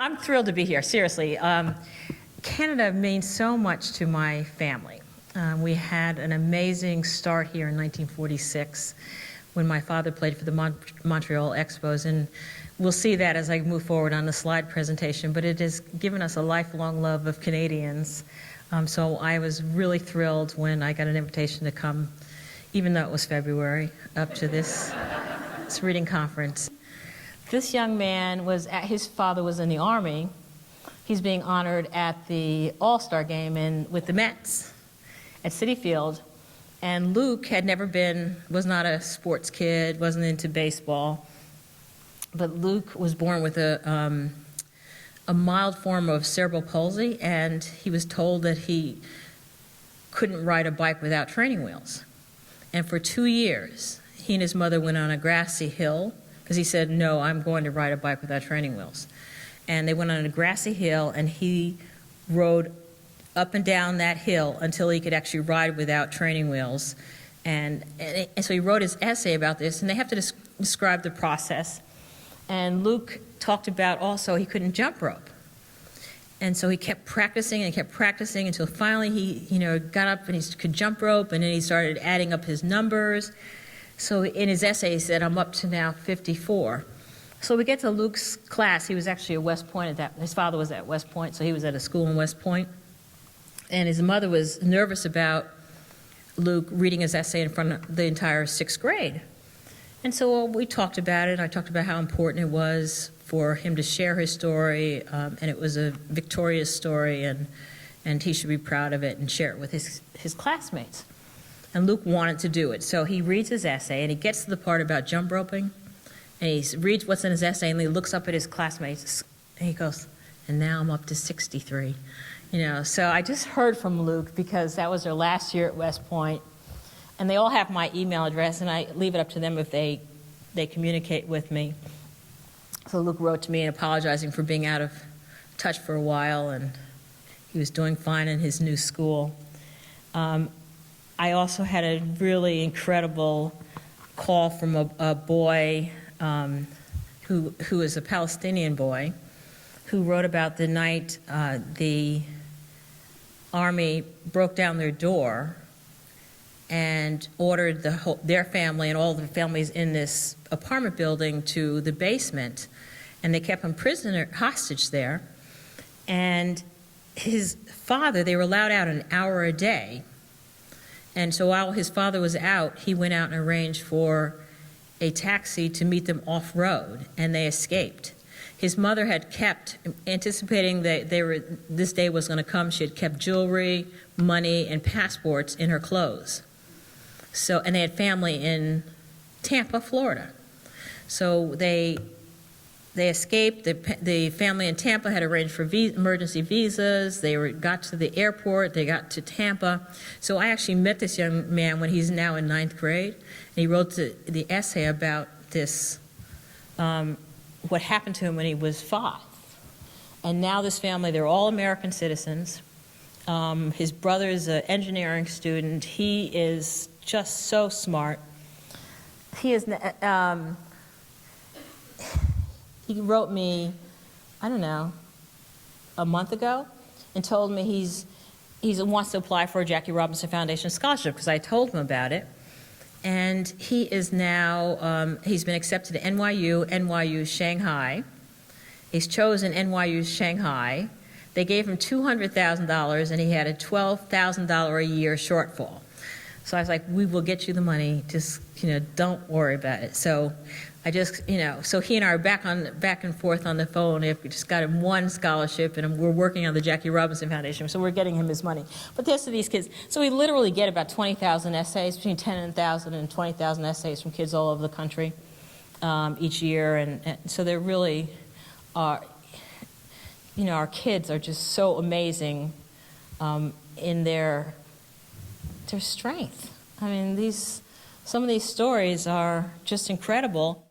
I'm thrilled to be here, seriously. Canada means so much to my family. We had an amazing start here in 1946 when my father played for the Montreal Expos, and we'll see that as I move forward on the slide presentation, but it has given us a lifelong love of Canadians. So I was really thrilled when I got an invitation to come, even though it was February, up to this reading conference. This young man his father was in the Army. He's being honored at the All-Star game with the Mets at Citi Field. And Luke was not a sports kid, wasn't into baseball. But Luke was born with a mild form of cerebral palsy, and he was told that he couldn't ride a bike without training wheels. And for 2 years, he and his mother went on a grassy hill, because he said, no, I'm going to ride a bike without training wheels. And they went on a grassy hill, and he rode up and down that hill until he could actually ride without training wheels. And so he wrote his essay about this, and they have to describe the process. And Luke talked about also he couldn't jump rope. And so he kept practicing and kept practicing until finally he got up and he could jump rope, and then he started adding up his numbers. So in his essay, he said, I'm up to now 54. So we get to Luke's class. He was actually at West Point his father was at West Point, so he was at a school in West Point. And his mother was nervous about Luke reading his essay in front of the entire 6th grade. And so we talked about it. I talked about how important it was for him to share his story, and it was a victorious story, and he should be proud of it and share it with his classmates. And Luke wanted to do it. So he reads his essay, and he gets to the part about jump roping, and he reads what's in his essay, and he looks up at his classmates, and he goes, and now I'm up to 63. So I just heard from Luke, because that was their last year at West Point, and they all have my email address, and I leave it up to them if they communicate with me. So Luke wrote to me and apologizing for being out of touch for a while, and he was doing fine in his new school. I also had a really incredible call from a boy who is a Palestinian boy, who wrote about the night the Army broke down their door and ordered their family and all the families in this apartment building to the basement, and they kept him hostage there. And his father, they were allowed out an hour a day. And so while his father was out, he went out and arranged for a taxi to meet them off-road, and they escaped. His mother had kept, anticipating that this day was going to come, she had kept jewelry, money, and passports in her clothes. And they had family in Tampa, Florida. So they escaped. The family in Tampa had arranged for emergency visas. They got to the airport. They got to Tampa. So I actually met this young man when he's now in 9th grade. And he wrote the essay about this, what happened to him when he was 5. And now this family, they're all American citizens. His brother is an engineering student. He is just so smart. He wrote me, I don't know, a month ago, and told me he wants to apply for a Jackie Robinson Foundation scholarship, because I told him about it. And he is now, he's been accepted to NYU Shanghai. He's chosen NYU Shanghai. They gave him $200,000, and he had a $12,000 a year shortfall. So I was like, we will get you the money, just, don't worry about it. So I just, so he and I are back and forth on the phone. We just got him one scholarship, and we're working on the Jackie Robinson Foundation, so we're getting him his money. But there's to these kids. So we literally get about 20,000 essays, between 10,000 and 20,000 essays from kids all over the country each year. And so they're really are, our kids are just so amazing in their strength. I mean, some of these stories are just incredible.